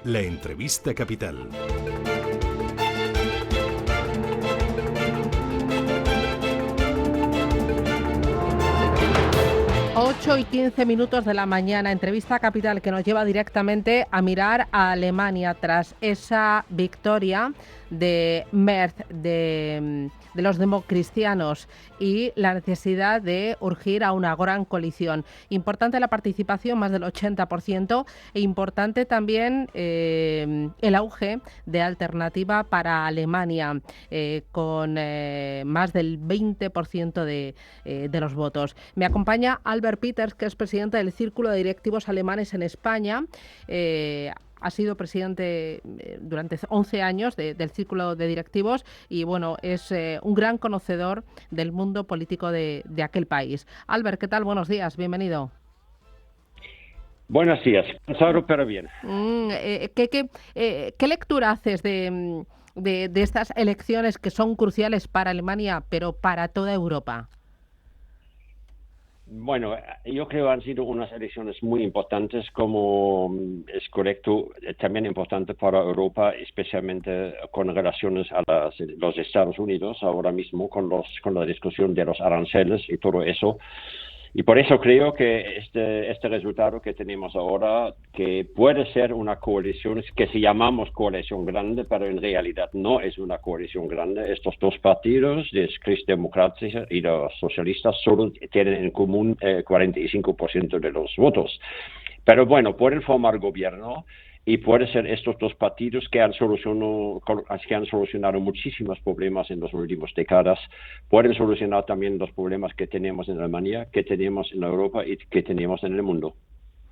La entrevista capital. 8:15 de la mañana, entrevista capital que nos lleva directamente a mirar a Alemania tras esa victoria de Merz, de los democristianos, y la necesidad de urgir a una gran coalición. Importante la participación, más del 80%, e importante también el auge de Alternativa para Alemania, con más del 20% de los votos. Me acompaña Albert Peters, que es presidente del Círculo de Directivos Alemanes en España. Ha sido presidente durante 11 años del Círculo de Directivos y, bueno, es un gran conocedor del mundo político de aquel país. Albert, ¿qué tal? Buenos días, bienvenido. Buenos días, cansado pero bien. ¿Qué lectura haces de estas elecciones que son cruciales para Alemania, pero para toda Europa? Bueno, yo creo que han sido unas elecciones muy importantes, como es correcto, también importante para Europa, especialmente con relaciones a los Estados Unidos, ahora mismo con la discusión de los aranceles y todo eso. Y por eso creo que este resultado que tenemos ahora, que puede ser una coalición, que si llamamos coalición grande, pero en realidad no es una coalición grande. Estos dos partidos, los cristiandemócratas y los socialistas, solo tienen en común 45% de los votos. Pero bueno, pueden formar gobierno. Y puede ser estos dos partidos que han solucionado muchísimos problemas en las últimas décadas, pueden solucionar también los problemas que tenemos en Alemania, que tenemos en Europa y que tenemos en el mundo.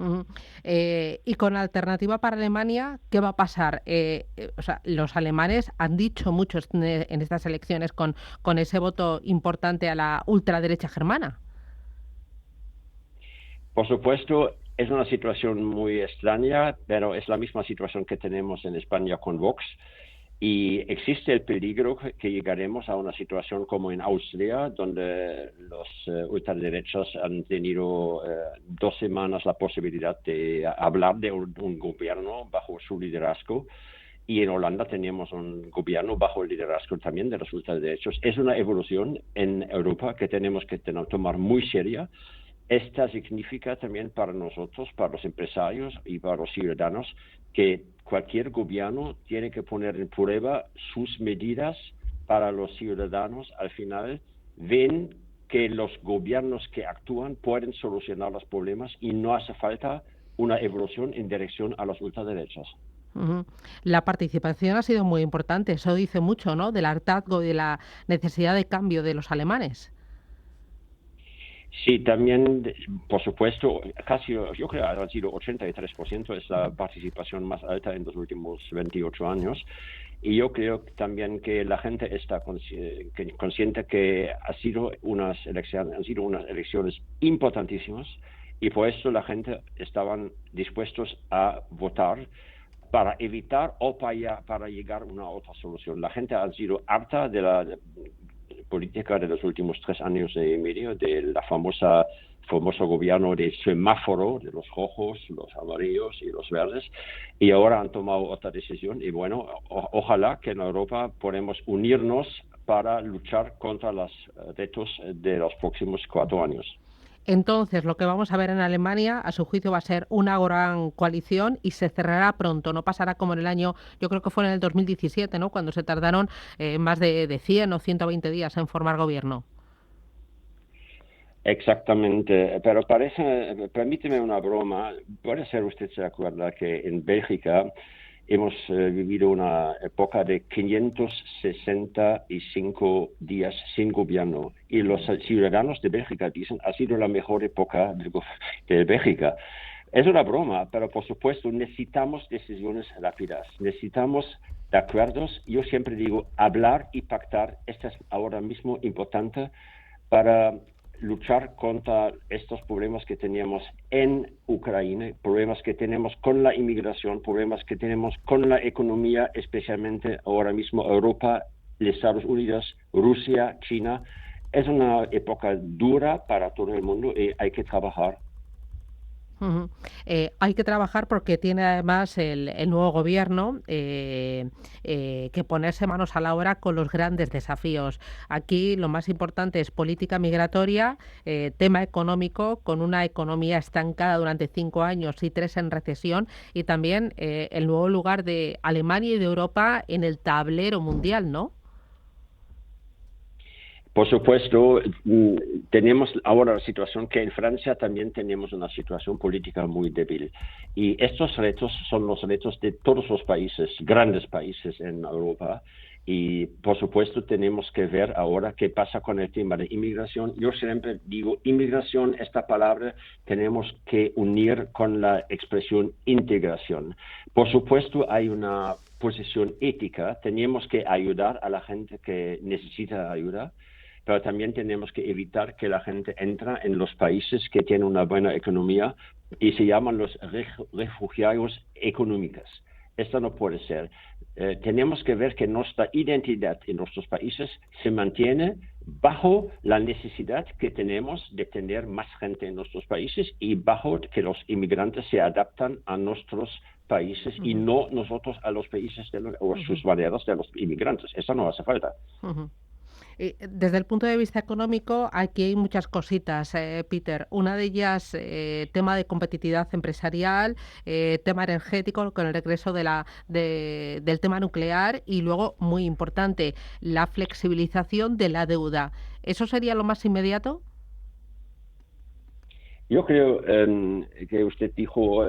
Uh-huh. Y con Alternativa para Alemania, ¿qué va a pasar? Los alemanes han dicho mucho en estas elecciones con ese voto importante a la ultraderecha germana. Por supuesto, es una situación muy extraña, pero es la misma situación que tenemos en España con Vox. Y existe el peligro que llegaremos a una situación como en Austria, donde los ultraderechos han tenido 2 semanas la posibilidad de hablar de un gobierno bajo su liderazgo. Y en Holanda tenemos un gobierno bajo el liderazgo también de los ultraderechos. Es una evolución en Europa que tenemos que tomar muy seria. Esta significa también para nosotros, para los empresarios y para los ciudadanos, que cualquier gobierno tiene que poner en prueba sus medidas para los ciudadanos. Al final ven que los gobiernos que actúan pueden solucionar los problemas y no hace falta una evolución en dirección a los ultraderechos. Uh-huh. La participación ha sido muy importante, eso dice mucho, ¿no?, del hartazgo y de la necesidad de cambio de los alemanes. Sí, también, por supuesto, yo creo que ha sido 83%, es la participación más alta en los últimos 28 años. Y yo creo también que la gente está consciente que han sido unas elecciones importantísimas, y por eso la gente estaban dispuestos a votar para evitar o para llegar a una otra solución. La gente ha sido harta de la política de los últimos 3 años y medio, de la famoso gobierno de semáforo, de los rojos, los amarillos y los verdes, y ahora han tomado otra decisión. Y bueno, ojalá que en Europa podamos unirnos para luchar contra los retos de los próximos 4 años. Entonces, lo que vamos a ver en Alemania, a su juicio, va a ser una gran coalición y se cerrará pronto. No pasará como en el año, yo creo que fue en el 2017, ¿no?, cuando se tardaron más de 100 o 120 días en formar gobierno. Exactamente, pero permíteme una broma. Puede ser usted se acuerda que en Bélgica hemos vivido una época de 565 días sin gobierno, y los ciudadanos de Bélgica dicen ha sido la mejor época de Bélgica. Es una broma, pero por supuesto necesitamos decisiones rápidas, necesitamos de acuerdos. Yo siempre digo, hablar y pactar, esto es ahora mismo importante para luchar contra estos problemas que teníamos en Ucrania, problemas que tenemos con la inmigración, problemas que tenemos con la economía, especialmente ahora mismo Europa, Estados Unidos, Rusia, China. Es una época dura para todo el mundo y hay que trabajar. Ujú. Hay que trabajar porque tiene además el nuevo gobierno que ponerse manos a la obra con los grandes desafíos. Aquí lo más importante es política migratoria, tema económico, con una economía estancada durante 5 años y 3 en recesión, y también el nuevo lugar de Alemania y de Europa en el tablero mundial, ¿no? Por supuesto, tenemos ahora la situación que en Francia también tenemos una situación política muy débil. Y estos retos son los retos de todos los países, grandes países en Europa. Y por supuesto tenemos que ver ahora qué pasa con el tema de inmigración. Yo siempre digo, inmigración, esta palabra tenemos que unir con la expresión integración. Por supuesto hay una posición ética, tenemos que ayudar a la gente que necesita ayuda, pero también tenemos que evitar que la gente entre en los países que tienen una buena economía y se llaman los refugiados económicos. Esto no puede ser. Tenemos que ver que nuestra identidad en nuestros países se mantiene bajo la necesidad que tenemos de tener más gente en nuestros países y bajo que los inmigrantes se adaptan a nuestros países y no nosotros a los países o sus maneras de los inmigrantes. Eso no hace falta. Desde el punto de vista económico, aquí hay muchas cositas, Peter. Una de ellas, tema de competitividad empresarial, tema energético, con el regreso del tema nuclear y luego, muy importante, la flexibilización de la deuda. ¿Eso sería lo más inmediato? Yo creo que usted dijo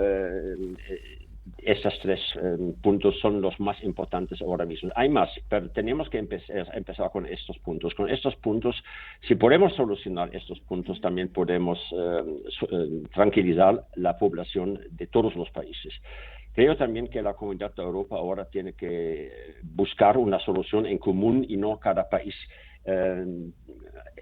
esos 3 puntos son los más importantes ahora mismo. Hay más, pero tenemos que empezar con estos puntos. Con estos puntos, si podemos solucionar estos puntos, también podemos tranquilizar la población de todos los países. Creo también que la Comunidad de Europa ahora tiene que buscar una solución en común y no cada país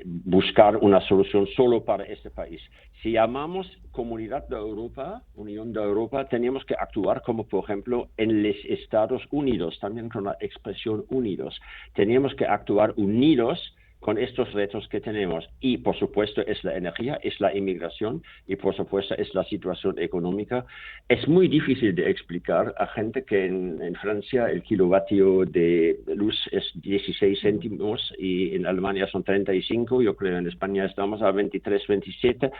buscar una solución solo para este país. Si llamamos Comunidad de Europa, Unión de Europa, tenemos que actuar como, por ejemplo, en los Estados Unidos, también con la expresión unidos. Tenemos que actuar unidos con estos retos que tenemos. Y, por supuesto, es la energía, es la inmigración y, por supuesto, es la situación económica. Es muy difícil de explicar a gente que en Francia el kilovatio de luz es 16 céntimos y en Alemania son 35, yo creo en España estamos a 23, 27.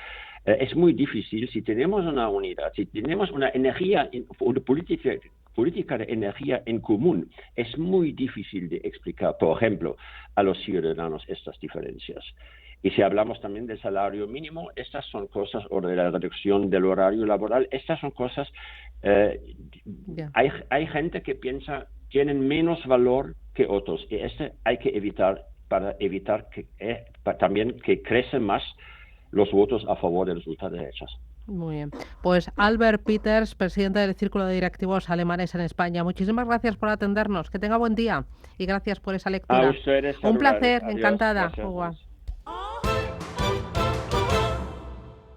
Es muy difícil si tenemos una unidad, si tenemos una energía, una política de energía en común. Es muy difícil de explicar, por ejemplo, a los ciudadanos estas diferencias. Y si hablamos también del salario mínimo, estas son cosas, o de la reducción del horario laboral, estas son cosas, hay gente que piensa tienen menos valor que otros, y hay que evitar, para evitar que también que crecen más los votos a favor de los ultraderechas. Muy bien. Pues Albert Peters, presidente del Círculo de Directivos Alemanes en España. Muchísimas gracias por atendernos. Que tenga buen día y gracias por esa lectura. A ustedes, un placer, adiós, encantada. gracias.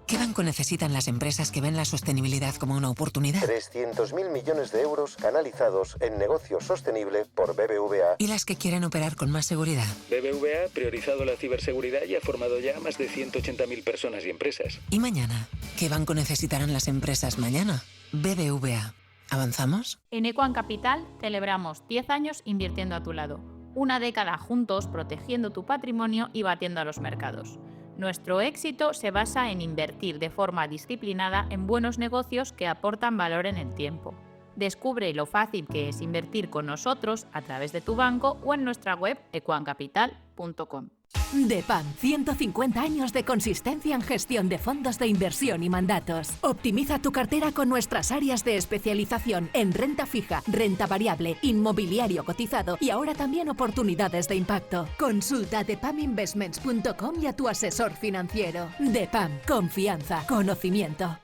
¿Qué banco necesitan las empresas que ven la sostenibilidad como una oportunidad? 300.000 millones de euros canalizados en negocio sostenible por BBVA. ¿Y las que quieren operar con más seguridad? BBVA ha priorizado la ciberseguridad y ha formado ya a más de 180.000 personas y empresas. ¿Y mañana? ¿Qué banco necesitarán las empresas mañana? BBVA. ¿Avanzamos? En Equam Capital celebramos 10 años invirtiendo a tu lado. Una década juntos protegiendo tu patrimonio y batiendo a los mercados. Nuestro éxito se basa en invertir de forma disciplinada en buenos negocios que aportan valor en el tiempo. Descubre lo fácil que es invertir con nosotros a través de tu banco o en nuestra web equamcapital.com. DEPAM, 150 años de consistencia en gestión de fondos de inversión y mandatos. Optimiza tu cartera con nuestras áreas de especialización en renta fija, renta variable, inmobiliario cotizado y ahora también oportunidades de impacto. Consulta depaminvestments.com y a tu asesor financiero. DEPAM, confianza, conocimiento.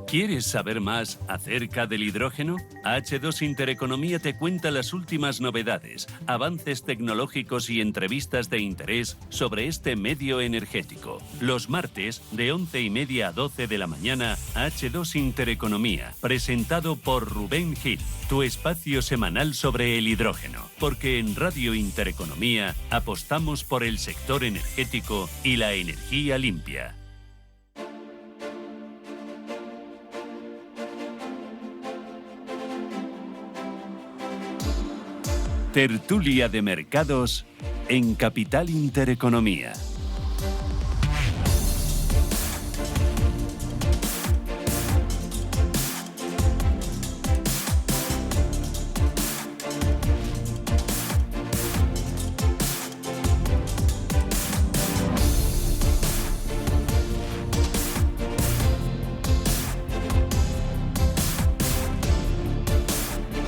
¿Quieres saber más acerca del hidrógeno? H2 Intereconomía te cuenta las últimas novedades, avances tecnológicos y entrevistas de interés sobre este medio energético. Los martes, de 11:30 a 12 de la mañana, H2 Intereconomía, presentado por Rubén Gil, tu espacio semanal sobre el hidrógeno. Porque en Radio Intereconomía apostamos por el sector energético y la energía limpia. Tertulia de Mercados en Capital Intereconomía.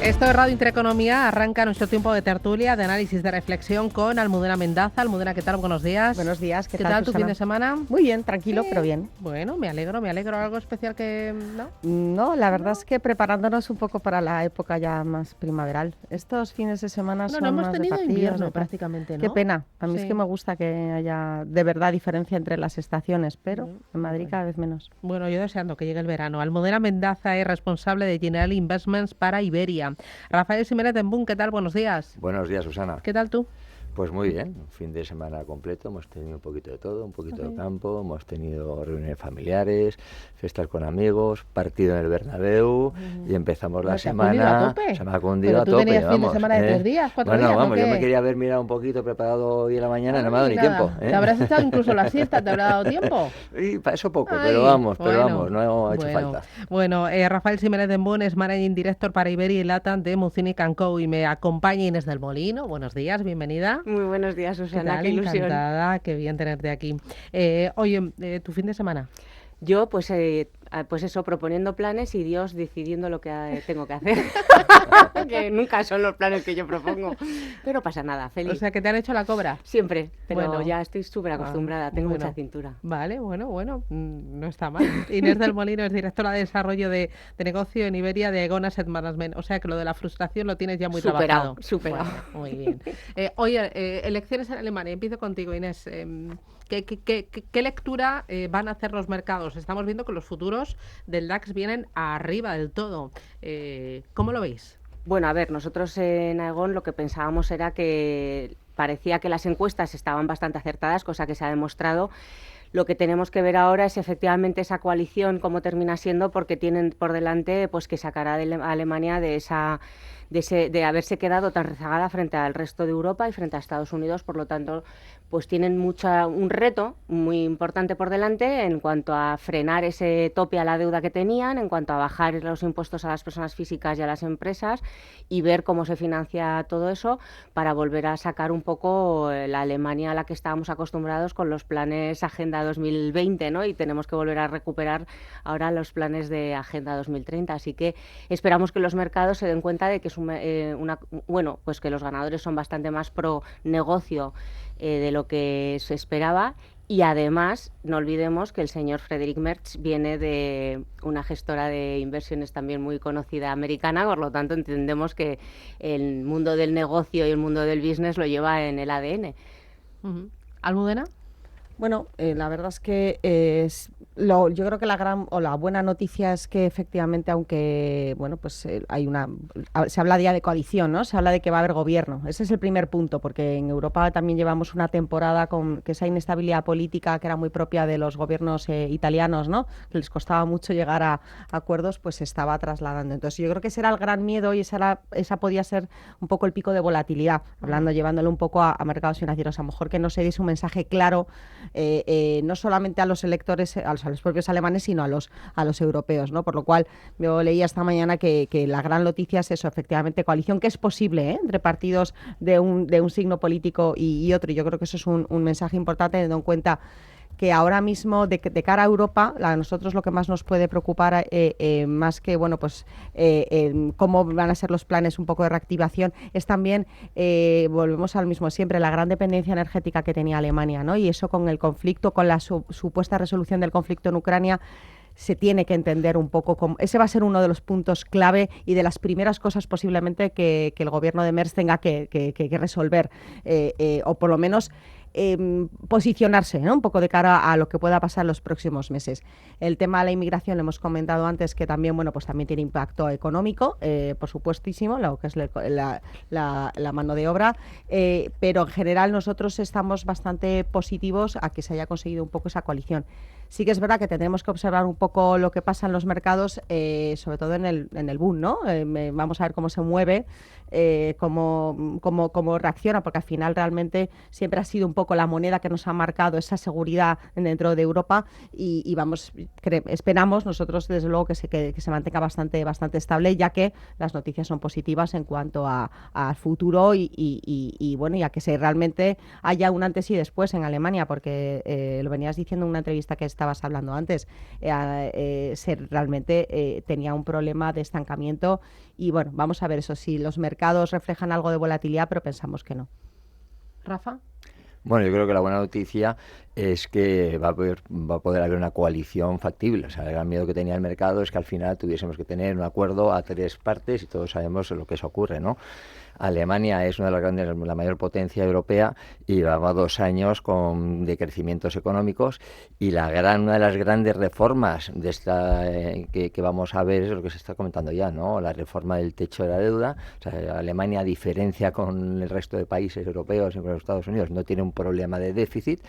Esto es Radio Intereconomía, arranca nuestro tiempo de tertulia, de análisis, de reflexión con Almudena Mendaza. Almudena, ¿qué tal? Buenos días. Buenos días, ¿Qué tal tu fin de semana? Muy bien, tranquilo, pero bien. Bueno, me alegro. ¿Algo especial que no? No, la verdad es que preparándonos un poco para la época ya más primaveral. Estos fines de semana son no hemos más tenido de partidos, invierno ¿no? prácticamente, ¿no? Qué pena. A mí Sí. es que me gusta que haya de verdad diferencia entre las estaciones, pero en Madrid cada vez menos. Bueno, yo deseando que llegue el verano. Almudena Mendaza es responsable de General Investments para Iberia. Rafael Jiménez de Embún, ¿qué tal? Buenos días. Buenos días, Susana. ¿Qué tal tú? Pues muy bien, un fin de semana completo, hemos tenido un poquito de todo, un poquito de campo, hemos tenido reuniones familiares, fiestas con amigos, partido en el Bernabéu y empezamos la semana. Se me ha cundido a tope. Pero tú tenías fin de semana de 3 días, 4 días. Bueno, vamos, ¿o yo qué? me quería haber mirado un poquito, preparado hoy en la mañana, no me ha dado ni nada. tiempo. ¿Te habrás echado incluso la siesta? ¿Te habrá dado tiempo? Y para eso poco, Ay, pero vamos, bueno, no ha hecho falta. Bueno, Rafael Jiménez de Embún es Managing Director para Iberia y LATAM de Mucinic & Co. y me acompaña Inés del Molino. Buenos días, bienvenida. Muy buenos días, Susana, ¿Qué tal? qué ilusión. Encantada, qué bien tenerte aquí. Oye, ¿tu fin de semana? Yo, pues eso, proponiendo planes y Dios decidiendo lo que tengo que hacer. Que nunca son los planes que yo propongo. Pero pasa nada, feliz. O sea, que te han hecho la cobra. Siempre, pero Bueno. ya estoy súper acostumbrada, tengo bueno. mucha cintura. Vale, bueno, no está mal. Inés del Molino es directora de desarrollo de negocio en Iberia de Aegon Asset Management. O sea, que lo de la frustración lo tienes ya muy trabajado. Superado. Bueno, muy bien. Oye, elecciones en Alemania. Empiezo contigo, Inés. ¿Qué lectura van a hacer los mercados? Estamos viendo que los futuros del DAX vienen arriba del todo. ¿Cómo lo veis? Bueno, a ver, nosotros en Aegon lo que pensábamos era que parecía que las encuestas estaban bastante acertadas, cosa que se ha demostrado. Lo que tenemos que ver ahora es efectivamente esa coalición, cómo termina siendo, porque tienen por delante pues que sacará a Alemania de haberse quedado tan rezagada frente al resto de Europa y frente a Estados Unidos. Por lo tanto, pues tienen un reto muy importante por delante en cuanto a frenar ese tope a la deuda que tenían, en cuanto a bajar los impuestos a las personas físicas y a las empresas y ver cómo se financia todo eso para volver a sacar un poco la Alemania a la que estábamos acostumbrados con los planes Agenda 2020, ¿no? Y tenemos que volver a recuperar ahora los planes de Agenda 2030. Así que esperamos que los mercados se den cuenta de que es pues que los ganadores son bastante más pro negocio de lo que se esperaba. Y además, no olvidemos que el señor Friedrich Merz viene de una gestora de inversiones también muy conocida americana, por lo tanto entendemos que el mundo del negocio y el mundo del business lo lleva en el ADN. ¿Almudena? Bueno, la verdad es que yo creo que la buena noticia es que efectivamente, aunque se habla ya de coalición, ¿no? Se habla de que va a haber gobierno. Ese es el primer punto, porque en Europa también llevamos una temporada con que esa inestabilidad política que era muy propia de los gobiernos italianos, ¿no? Que les costaba mucho llegar a acuerdos, pues se estaba trasladando. Entonces yo creo que ese era el gran miedo y esa podía ser un poco el pico de volatilidad, llevándolo un poco a mercados financieros. A lo mejor que no se diese un mensaje claro, no solamente a los electores, a los propios alemanes, sino a los europeos, ¿no? Por lo cual yo leía esta mañana que la gran noticia es eso, efectivamente, coalición, que es posible, entre partidos de un signo político y otro. Yo creo que eso es un mensaje importante, teniendo en cuenta que ahora mismo de cara a Europa, a nosotros lo que más nos puede preocupar, más que cómo van a ser los planes un poco de reactivación, es también, volvemos al mismo siempre, la gran dependencia energética que tenía Alemania, ¿no? Y eso con el conflicto, con la supuesta resolución del conflicto en Ucrania, se tiene que entender un poco ese va a ser uno de los puntos clave y de las primeras cosas posiblemente que el gobierno de Merz tenga que resolver, o por lo menos posicionarse, ¿no? Un poco de cara a lo que pueda pasar en los próximos meses. El tema de la inmigración, lo hemos comentado antes, que también, pues también tiene impacto económico, por supuestísimo, lo que es la mano de obra, pero en general nosotros estamos bastante positivos a que se haya conseguido un poco esa coalición. Sí que es verdad que tendremos que observar un poco lo que pasa en los mercados, sobre todo en el boom, ¿no? Vamos a ver cómo se mueve, cómo reacciona, porque al final realmente siempre ha sido un poco la moneda que nos ha marcado esa seguridad dentro de Europa y esperamos nosotros desde luego que se mantenga bastante estable, ya que las noticias son positivas en cuanto al futuro y bueno, ya que realmente haya un antes y después en Alemania, porque lo venías diciendo en una entrevista que estabas hablando antes, realmente tenía un problema de estancamiento y bueno, vamos a ver eso, si los mercados reflejan algo de volatilidad, pero pensamos que no. Rafa. Bueno, yo creo que la buena noticia es que va a poder haber una coalición factible. O sea, el gran miedo que tenía el mercado es que al final tuviésemos que tener un acuerdo a 3 partes y todos sabemos lo que eso ocurre, ¿no? Alemania es una de las grandes, la mayor potencia europea y llevaba 2 años de crecimientos económicos y una de las grandes reformas de esta que vamos a ver es lo que se está comentando ya, ¿no? La reforma del techo de la deuda. O sea, Alemania, a diferencia con el resto de países europeos y con los Estados Unidos, no tiene un problema de déficit.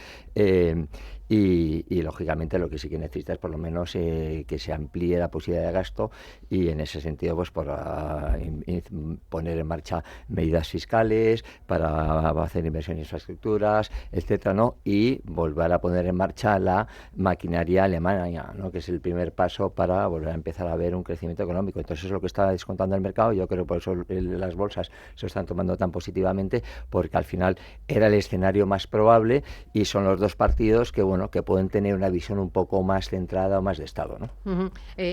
Y lógicamente lo que sí que necesita es por lo menos que se amplíe la posibilidad de gasto y en ese sentido pues poner en marcha medidas fiscales para hacer inversión en infraestructuras, etcétera, ¿no? Y volver a poner en marcha la maquinaria alemana, ¿no? Que es el primer paso para volver a empezar a ver un crecimiento económico. Entonces es lo que está descontando el mercado. Yo creo que por eso las bolsas se están tomando tan positivamente, porque al final era el escenario más probable y son los dos partidos que pueden tener una visión un poco más centrada o más de Estado, ¿no?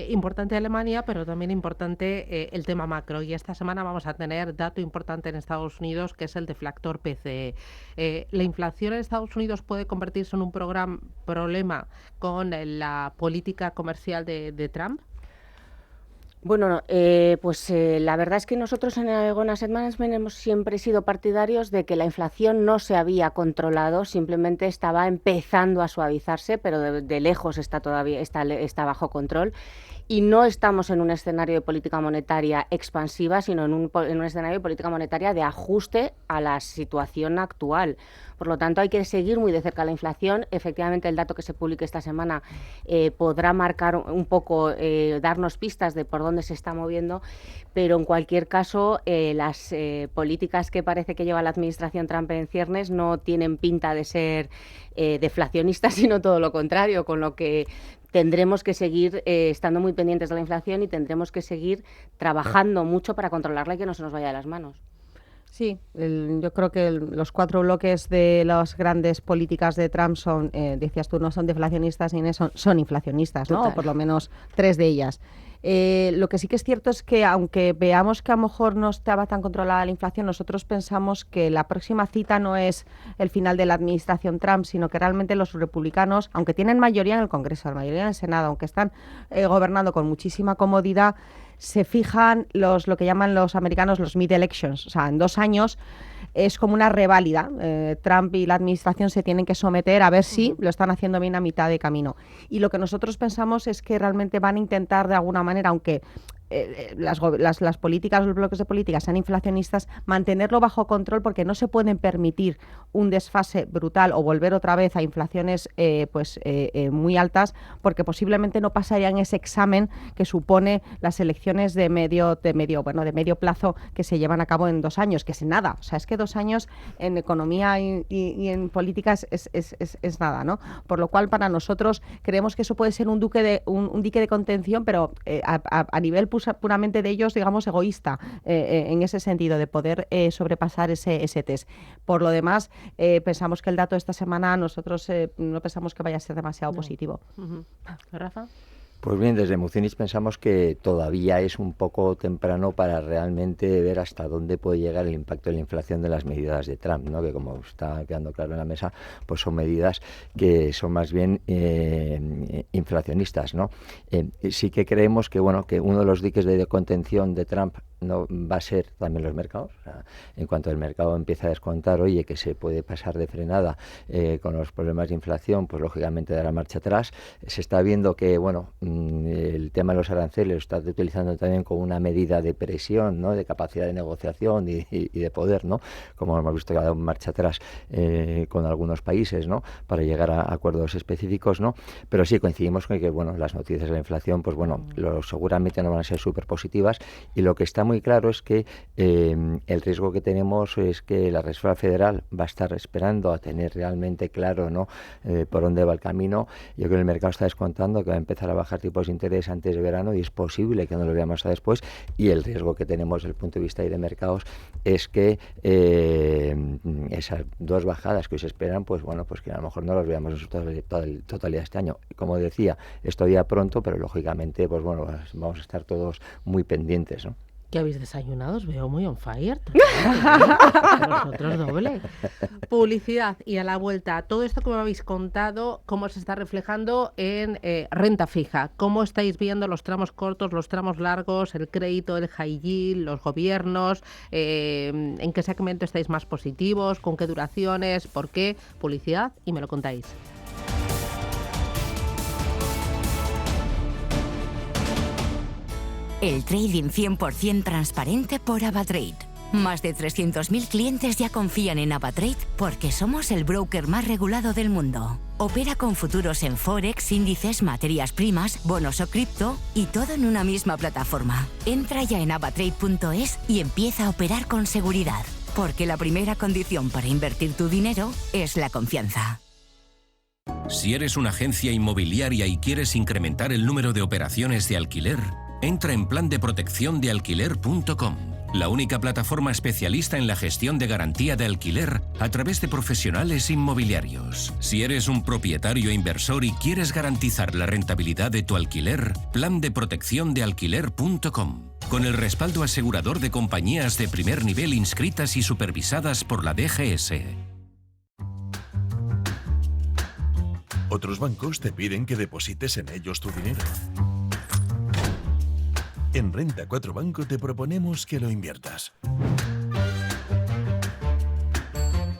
Importante Alemania, pero también importante el tema macro. Y esta semana vamos a tener dato importante en Estados Unidos, que es el deflactor PCE. ¿La inflación en Estados Unidos puede convertirse en un problema con la política comercial de Trump? Bueno, la verdad es que nosotros en Aegon Asset Management hemos siempre sido partidarios de que la inflación no se había controlado, simplemente estaba empezando a suavizarse, pero de lejos está bajo control. Y no estamos en un escenario de política monetaria expansiva, sino en un escenario de política monetaria de ajuste a la situación actual. Por lo tanto, hay que seguir muy de cerca la inflación. Efectivamente, el dato que se publique esta semana podrá marcar un poco, darnos pistas de por dónde se está moviendo, pero en cualquier caso, las políticas que parece que lleva la administración Trump en ciernes no tienen pinta de ser deflacionistas, sino todo lo contrario, con lo que tendremos que seguir estando muy pendientes de la inflación y tendremos que seguir trabajando mucho para controlarla y que no se nos vaya de las manos. Sí, yo creo que los 4 bloques de las grandes políticas de Trump son, decías tú, no son deflacionistas, son inflacionistas, ¿no? O por lo menos 3 de ellas. Lo que sí que es cierto es que aunque veamos que a lo mejor no estaba tan controlada la inflación, nosotros pensamos que la próxima cita no es el final de la administración Trump, sino que realmente los republicanos, aunque tienen mayoría en el Congreso, mayoría en el Senado, aunque están gobernando con muchísima comodidad, se fijan lo que llaman los americanos los mid-elections, o sea, en 2 años es como una reválida. Trump y la administración se tienen que someter a ver si lo están haciendo bien a mitad de camino. Y lo que nosotros pensamos es que realmente van a intentar de alguna manera, aunque las políticas, los bloques de políticas sean inflacionistas, mantenerlo bajo control, porque no se pueden permitir un desfase brutal o volver otra vez a inflaciones muy altas, porque posiblemente no pasarían ese examen que supone las elecciones de medio plazo que se llevan a cabo en 2 años, que es nada. O sea, es que 2 años en economía y en políticas es nada, ¿no? Por lo cual, para nosotros creemos que eso puede ser un dique de contención, pero a nivel puramente de ellos, digamos, egoísta, en ese sentido, de poder sobrepasar ese test. Por lo demás, pensamos que el dato de esta semana nosotros no pensamos que vaya a ser demasiado positivo. ¿Rafa? Pues bien, desde Mucinich pensamos que todavía es un poco temprano para realmente ver hasta dónde puede llegar el impacto de la inflación de las medidas de Trump, ¿no? Que, como está quedando claro en la mesa, pues son medidas que son más bien inflacionistas, ¿no? Sí que creemos que uno de los diques de contención de Trump no va a ser también los mercados. O sea, en cuanto el mercado empieza a descontar, oye, que se puede pasar de frenada con los problemas de inflación, pues lógicamente dará marcha atrás. Se está viendo que, bueno, el tema de los aranceles lo está utilizando también como una medida de presión, ¿no? De capacidad de negociación y de poder, ¿no? Como hemos visto que ha dado marcha atrás con algunos países, ¿no? Para llegar a acuerdos específicos, ¿no? Pero sí coincidimos con que, bueno, las noticias de la inflación, pues bueno, seguramente no van a ser súper positivas, y lo que está muy claro es que el riesgo que tenemos es que la Reserva Federal va a estar esperando a tener realmente claro, ¿no? Por dónde va el camino. Yo creo que el mercado está descontando que va a empezar a bajar tipos de interés antes de verano, y es posible que no lo veamos hasta después, y el riesgo que tenemos desde el punto de vista de mercados es que esas dos bajadas que hoy se esperan, pues bueno, pues que a lo mejor no las veamos en su totalidad este año. Como decía, es todavía pronto, pero lógicamente, pues bueno, vamos a estar todos muy pendientes, ¿no? ¿Qué habéis desayunado? Os veo muy on fire. Vosotros doble. Publicidad, y a la vuelta, todo esto que me habéis contado, ¿cómo se está reflejando en renta fija? ¿Cómo estáis viendo los tramos cortos, los tramos largos, el crédito, el high yield, los gobiernos? ¿En qué segmento estáis más positivos? ¿Con qué duraciones? ¿Por qué? Publicidad, y me lo contáis. El trading 100% transparente por AvaTrade. Más de 300.000 clientes ya confían en AvaTrade porque somos el broker más regulado del mundo. Opera con futuros en Forex, índices, materias primas, bonos o cripto, y todo en una misma plataforma. Entra ya en avatrade.es y empieza a operar con seguridad, porque la primera condición para invertir tu dinero es la confianza. Si eres una agencia inmobiliaria y quieres incrementar el número de operaciones de alquiler, entra en plandeprotecciondealquiler.com, la única plataforma especialista en la gestión de garantía de alquiler a través de profesionales inmobiliarios. Si eres un propietario inversor y quieres garantizar la rentabilidad de tu alquiler, plandeprotecciondealquiler.com, con el respaldo asegurador de compañías de primer nivel inscritas y supervisadas por la DGS. Otros bancos te piden que deposites en ellos tu dinero. En Renta 4 Banco te proponemos que lo inviertas.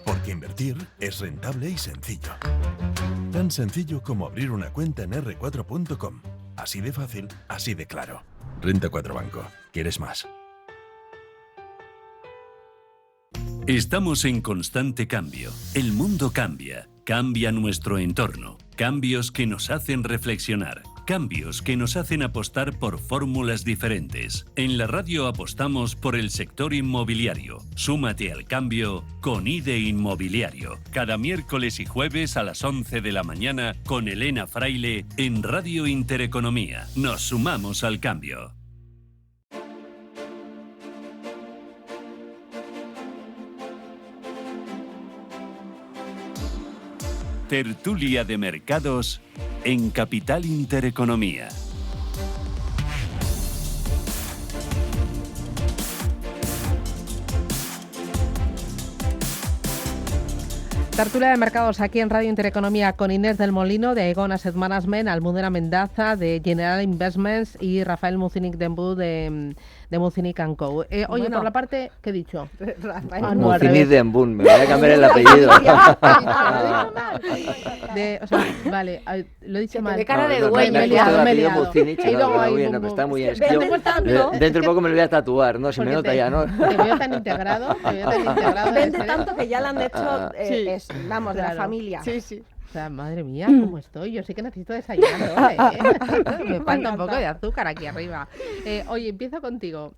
Porque invertir es rentable y sencillo. Tan sencillo como abrir una cuenta en r4.com. Así de fácil, así de claro. Renta 4 Banco. ¿Quieres más? Estamos en constante cambio. El mundo cambia. Cambia nuestro entorno. Cambios que nos hacen reflexionar. Cambios que nos hacen apostar por fórmulas diferentes. En la radio apostamos por el sector inmobiliario. Súmate al cambio con IDE Inmobiliario. Cada miércoles y jueves a las 11 de la mañana con Elena Fraile en Radio Intereconomía. Nos sumamos al cambio. Tertulia de mercados en Capital Intereconomía. Tertulia de mercados aquí en Radio Intereconomía con Inés del Molino de Aegon Asset Management, Almudena Mendaza de General Investments y Rafael Mucinic Dembú de Mucinic & Co. Oye, bueno, por la parte, ¿qué he dicho? Mucinic Dembú, me voy a cambiar el apellido. Vale, lo he dicho mal. De cara de dueño. Me he liado. Mucinic, está muy bien. Dentro de poco me lo voy a tatuar, ¿no? Se me nota ya, ¿no? Te veo tan integrado. Vende tanto que ya le han hecho, vamos, de la familia. Sí, sí. O sea, madre mía, ¿cómo estoy? Yo sí que necesito desayunar, Me falta un poco de azúcar aquí arriba. Oye, empiezo contigo.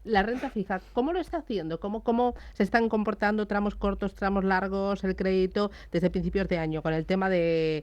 La renta fija, ¿cómo lo está haciendo? ¿Cómo se están comportando tramos cortos, tramos largos, el crédito desde principios de año? Con el tema de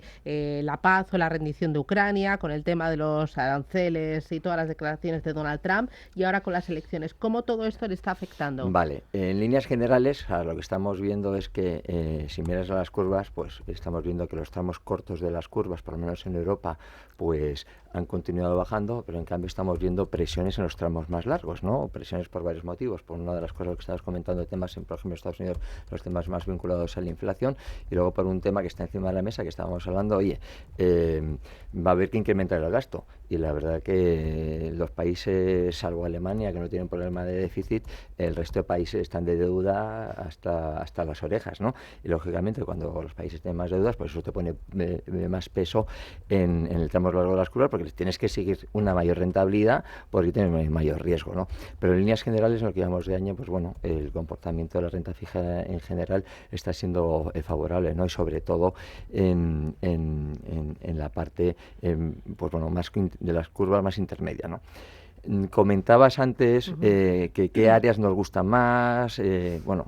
la paz o la rendición de Ucrania, con el tema de los aranceles y todas las declaraciones de Donald Trump, y ahora con las elecciones. ¿Cómo todo esto le está afectando? Vale, en líneas generales, lo que estamos viendo es que si miras a las curvas, pues estamos viendo que los tramos cortos de las curvas, por lo menos en Europa, pues han continuado bajando, pero en cambio estamos viendo presiones en los tramos más largos, ¿no? Presiones por varios motivos. Por una de las cosas que estabas comentando, temas, por ejemplo, en Estados Unidos, los temas más vinculados a la inflación, y luego por un tema que está encima de la mesa, que estábamos hablando, oye, va a haber que incrementar el gasto. Y la verdad que los países, salvo Alemania, que no tienen problema de déficit, el resto de países están de deuda hasta las orejas, ¿no? Y lógicamente cuando los países tienen más deudas, pues eso te pone más peso en el tramo largo de las curvas, porque tienes que seguir una mayor rentabilidad porque tienes mayor riesgo, ¿no? Pero en líneas generales, en lo que llevamos de año, pues bueno, el comportamiento de la renta fija en general está siendo favorable, ¿no? Y sobre todo en la parte, pues bueno, más de las curvas más intermedias, ¿no? Comentabas antes que qué áreas nos gustan más, bueno,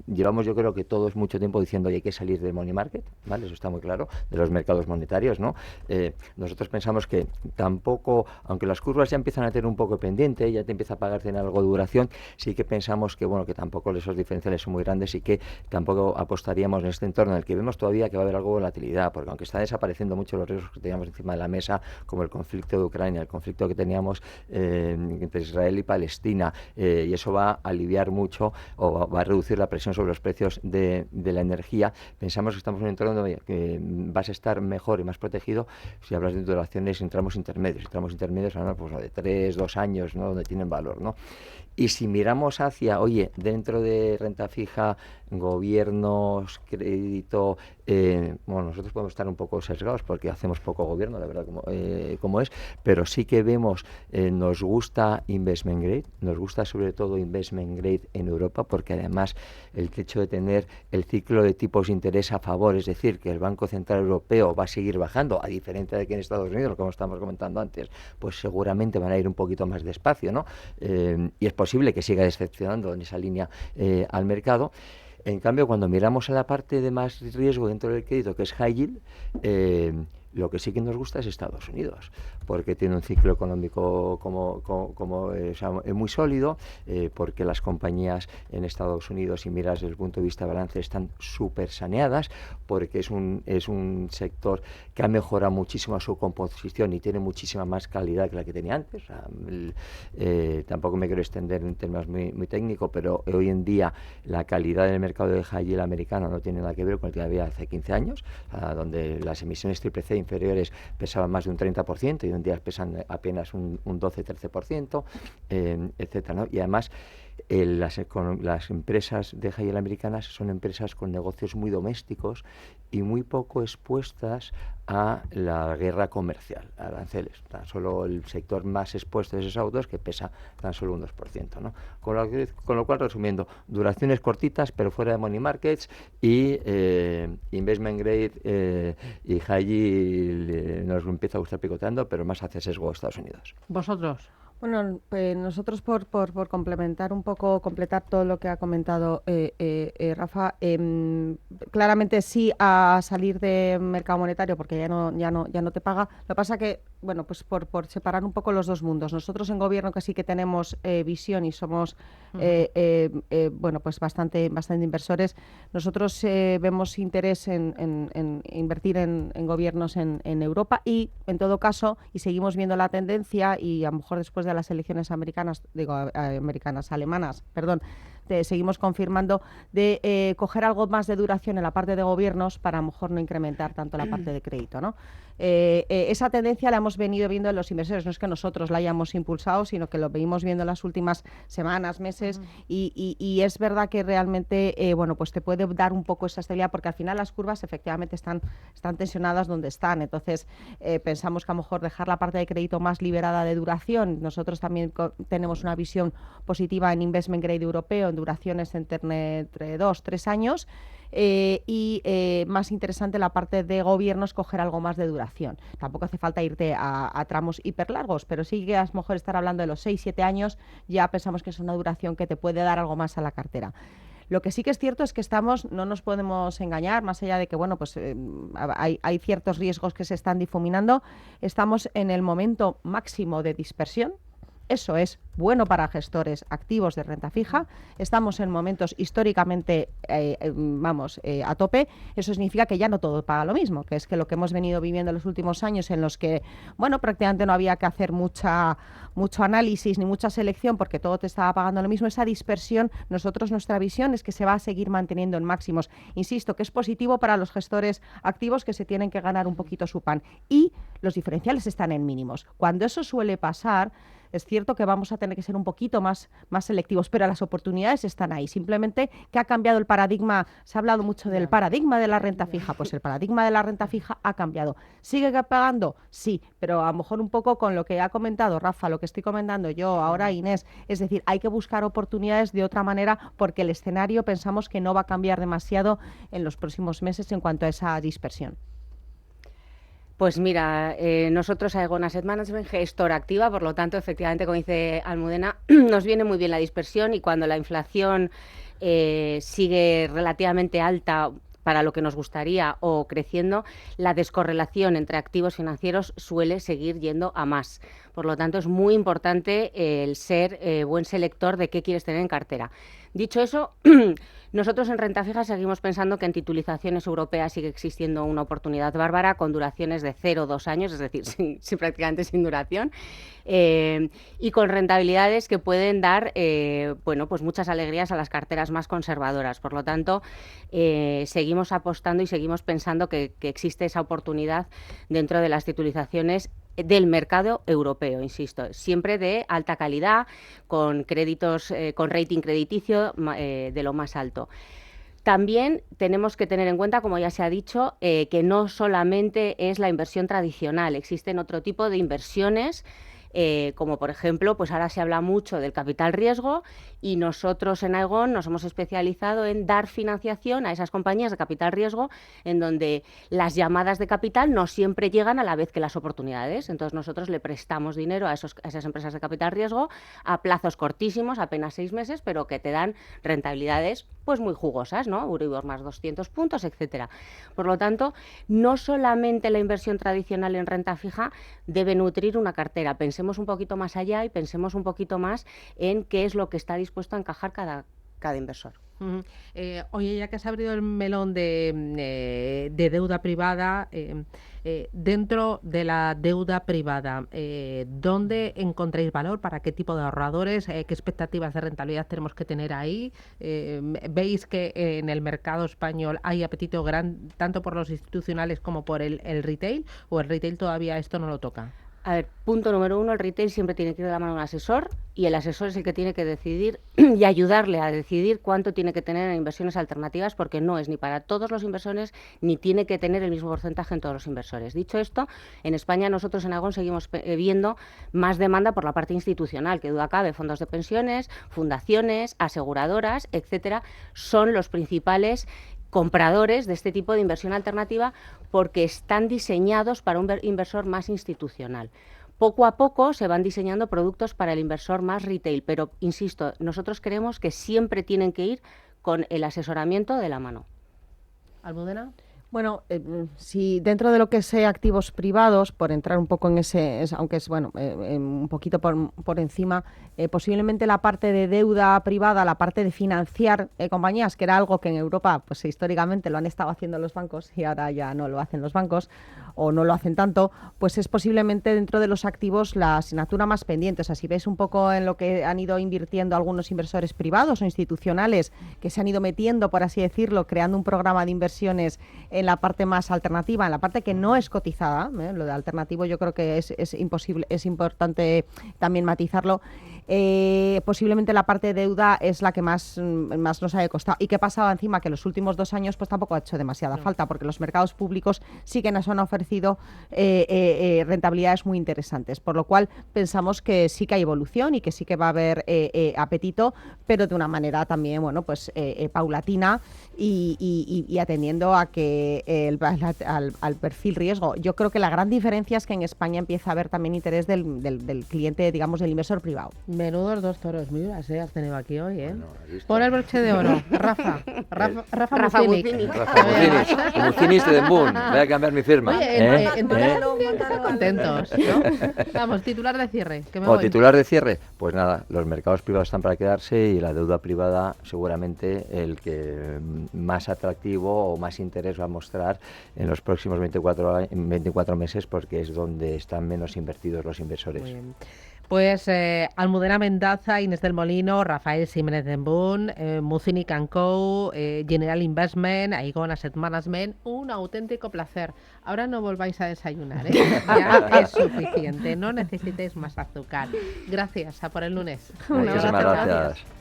llevamos yo creo que todos mucho tiempo diciendo que hay que salir del money market, ¿vale? Eso está muy claro, de los mercados monetarios, ¿no? Nosotros pensamos que tampoco, aunque las curvas ya empiezan a tener un poco de pendiente, ya te empieza a pagar tener algo de duración, sí que pensamos que, bueno, que tampoco esos diferenciales son muy grandes y que tampoco apostaríamos en este entorno en el que vemos todavía que va a haber algo de volatilidad, porque aunque están desapareciendo mucho los riesgos que teníamos encima de la mesa, como el conflicto de Ucrania, el conflicto que teníamos entre Israel y Palestina, y eso va a aliviar mucho o va a reducir la presión sobre los precios de la energía, pensamos que estamos en un entorno donde vas a estar mejor y más protegido si hablas de duraciones en tramos intermedios. En tramos intermedios hablamos pues, de 3, 2 años, ¿no? Donde tienen valor, ¿no? Y si miramos hacia, oye, dentro de renta fija, gobiernos, crédito, bueno, nosotros podemos estar un poco sesgados porque hacemos poco gobierno, la verdad, como es, pero sí que vemos, nos gusta investment grade, nos gusta sobre todo investment grade en Europa, porque además el hecho de tener el ciclo de tipos de interés a favor, es decir, que el Banco Central Europeo va a seguir bajando, a diferencia de que en Estados Unidos, como estábamos comentando antes, pues seguramente van a ir un poquito más despacio, ¿no? Y es posible que siga decepcionando en esa línea al mercado. En cambio, cuando miramos a la parte de más riesgo dentro del crédito, que es high yield, lo que sí que nos gusta es Estados Unidos, porque tiene un ciclo económico muy sólido, porque las compañías en Estados Unidos, si miras desde el punto de vista de balance, están súper saneadas, porque es un sector que ha mejorado muchísimo su composición y tiene muchísima más calidad que la que tenía antes. Tampoco me quiero extender en temas muy técnicos, pero hoy en día la calidad del mercado de high yield americano no tiene nada que ver con el que había hace 15 años, donde las emisiones triple C inferiores pesaban más de un 30% y hoy en día pesan apenas un 12-13%, etcétera, ¿no? Y además las empresas de high yield americanas son empresas con negocios muy domésticos y muy poco expuestas a la guerra comercial, a aranceles. Tan solo el sector más expuesto de esos autos que pesa tan solo un 2%, ¿no? Con lo cual, resumiendo, duraciones cortitas pero fuera de money markets y investment grade y high yield nos empieza a gustar picoteando, pero más hacia sesgo a Estados Unidos. ¿Vosotros? Bueno, nosotros por complementar un poco, completar todo lo que ha comentado Rafa, claramente sí a salir de mercado monetario porque ya no te paga. Lo que pasa que, bueno, pues por separar un poco los dos mundos. Nosotros en gobierno que sí que tenemos visión y somos, bueno, pues bastante inversores. Nosotros vemos interés en invertir en gobiernos en Europa y, en todo caso, y seguimos viendo la tendencia y a lo mejor después de las elecciones alemanas, seguimos confirmando de coger algo más de duración en la parte de gobiernos para a lo mejor no incrementar tanto la parte de crédito, ¿no? Esa tendencia la hemos venido viendo en los inversores, no es que nosotros la hayamos impulsado, sino que lo venimos viendo en las últimas semanas, meses, y es verdad que realmente bueno, pues te puede dar un poco esa estabilidad, porque al final las curvas efectivamente están tensionadas donde están, entonces pensamos que a lo mejor dejar la parte de crédito más liberada de duración. Nosotros también tenemos una visión positiva en investment grade europeo, en duraciones entre 2-3 años, y más interesante la parte de gobiernos, coger algo más de duración. Tampoco hace falta irte a tramos hiper largos, pero sí que a lo mejor estar hablando de los 6-7 años, ya pensamos que es una duración que te puede dar algo más a la cartera. Lo que sí que es cierto es que no nos podemos engañar, más allá de que, bueno, pues hay ciertos riesgos que se están difuminando. Estamos en el momento máximo de dispersión Eso es bueno para gestores activos de renta fija. Estamos en momentos históricamente, a tope. Eso significa que ya no todo paga lo mismo, que es que lo que hemos venido viviendo en los últimos años, en los que, bueno, prácticamente no había que hacer mucho análisis ni mucha selección porque todo te estaba pagando lo mismo. Esa dispersión, nuestra visión es que se va a seguir manteniendo en máximos. Insisto, que es positivo para los gestores activos que se tienen que ganar un poquito su pan. Y los diferenciales están en mínimos. Cuando eso suele pasar, es cierto que vamos a tener que ser un poquito más selectivos, pero las oportunidades están ahí. Simplemente que ha cambiado el paradigma. Se ha hablado mucho del paradigma de la renta fija. Pues el paradigma de la renta fija ha cambiado. ¿Sigue pagando? Sí, pero a lo mejor un poco con lo que ha comentado Rafa, lo que estoy comentando yo ahora, Inés. Es decir, hay que buscar oportunidades de otra manera porque el escenario pensamos que no va a cambiar demasiado en los próximos meses en cuanto a esa dispersión. Pues mira, nosotros Aegon Asset Management, gestora activa, por lo tanto, efectivamente, como dice Almudena, nos viene muy bien la dispersión y cuando la inflación sigue relativamente alta para lo que nos gustaría o creciendo, la descorrelación entre activos financieros suele seguir yendo a más. Por lo tanto, es muy importante el ser buen selector de qué quieres tener en cartera. Dicho eso, nosotros en renta fija seguimos pensando que en titulizaciones europeas sigue existiendo una oportunidad bárbara con duraciones de 0 o 2 años, es decir, prácticamente sin duración, y con rentabilidades que pueden dar pues muchas alegrías a las carteras más conservadoras. Por lo tanto, seguimos apostando y seguimos pensando que existe esa oportunidad dentro de las titulizaciones del mercado europeo, insisto, siempre de alta calidad, con créditos, con rating crediticio de lo más alto. También tenemos que tener en cuenta, como ya se ha dicho, que no solamente es la inversión tradicional, existen otro tipo de inversiones, como por ejemplo, pues ahora se habla mucho del capital riesgo y nosotros en Aegon nos hemos especializado en dar financiación a esas compañías de capital riesgo en donde las llamadas de capital no siempre llegan a la vez que las oportunidades. Entonces nosotros le prestamos dinero a esas empresas de capital riesgo a plazos cortísimos, apenas 6 meses, pero que te dan rentabilidades pues muy jugosas, ¿no? Euribor más 200 puntos, etcétera. Por lo tanto, no solamente la inversión tradicional en renta fija debe nutrir una cartera. Pensemos un poquito más allá y pensemos un poquito más en qué es lo que está dispuesto a encajar cada inversor. Oye, ya que se ha abrido el melón de deuda privada, dentro de la deuda privada, ¿dónde encontráis valor? ¿Para qué tipo de ahorradores? ¿Qué expectativas de rentabilidad tenemos que tener ahí? ¿Veis que en el mercado español hay apetito tanto por los institucionales como por el retail? ¿O el retail todavía esto no lo toca? A ver, punto número 1, el retail siempre tiene que ir de la mano a un asesor y el asesor es el que tiene que decidir y ayudarle a decidir cuánto tiene que tener en inversiones alternativas porque no es ni para todos los inversores ni tiene que tener el mismo porcentaje en todos los inversores. Dicho esto, en España nosotros en Aegon seguimos viendo más demanda por la parte institucional, que duda cabe, fondos de pensiones, fundaciones, aseguradoras, etcétera, son los principales compradores de este tipo de inversión alternativa porque están diseñados para un inversor más institucional. Poco a poco se van diseñando productos para el inversor más retail, pero insisto, nosotros creemos que siempre tienen que ir con el asesoramiento de la mano. ¿Almudena? Bueno, si dentro de lo que es activos privados, por entrar un poco en ese, aunque es bueno, un poquito por encima, posiblemente la parte de deuda privada, la parte de financiar compañías, que era algo que en Europa pues históricamente lo han estado haciendo los bancos y ahora ya no lo hacen los bancos o no lo hacen tanto, pues es posiblemente dentro de los activos la asignatura más pendiente. O sea, si ves un poco en lo que han ido invirtiendo algunos inversores privados o institucionales que se han ido metiendo, por así decirlo, creando un programa de inversiones en la parte más alternativa, en la parte que no es cotizada, lo de alternativo yo creo que es imposible, es importante también matizarlo. Posiblemente la parte de deuda es la que más nos ha costado. ¿Y qué pasaba encima? Que los últimos 2 años pues tampoco ha hecho demasiada falta, porque los mercados públicos sí que nos han ofrecido rentabilidades muy interesantes, por lo cual pensamos que sí que hay evolución y que sí que va a haber apetito, pero de una manera también paulatina y atendiendo a que al perfil riesgo. Yo creo que la gran diferencia es que en España empieza a haber también interés del cliente, digamos, del inversor privado. Menudos 2 toros miras, has tenido aquí hoy, ¿eh? Bueno, pon el broche de oro, Rafa Mucinic. Mucinic de Moon, voy a cambiar mi firma. Oye, contentos, ¿no? Vamos, titular de cierre. Titular de cierre, pues nada, los mercados privados están para quedarse y la deuda privada seguramente el que más atractivo o más interés va a mostrar en los próximos 24 meses porque es donde están menos invertidos los inversores. Muy bien. Pues Almudena Mendaza, Inés del Molino, Rafael Ximénez de Boon, Mucinic & Co, General Investment, Aegon Asset Management, un auténtico placer. Ahora no volváis a desayunar, ¿eh? Ya es suficiente, no necesitéis más azúcar. Gracias, a por el lunes. Muchísimas gracias.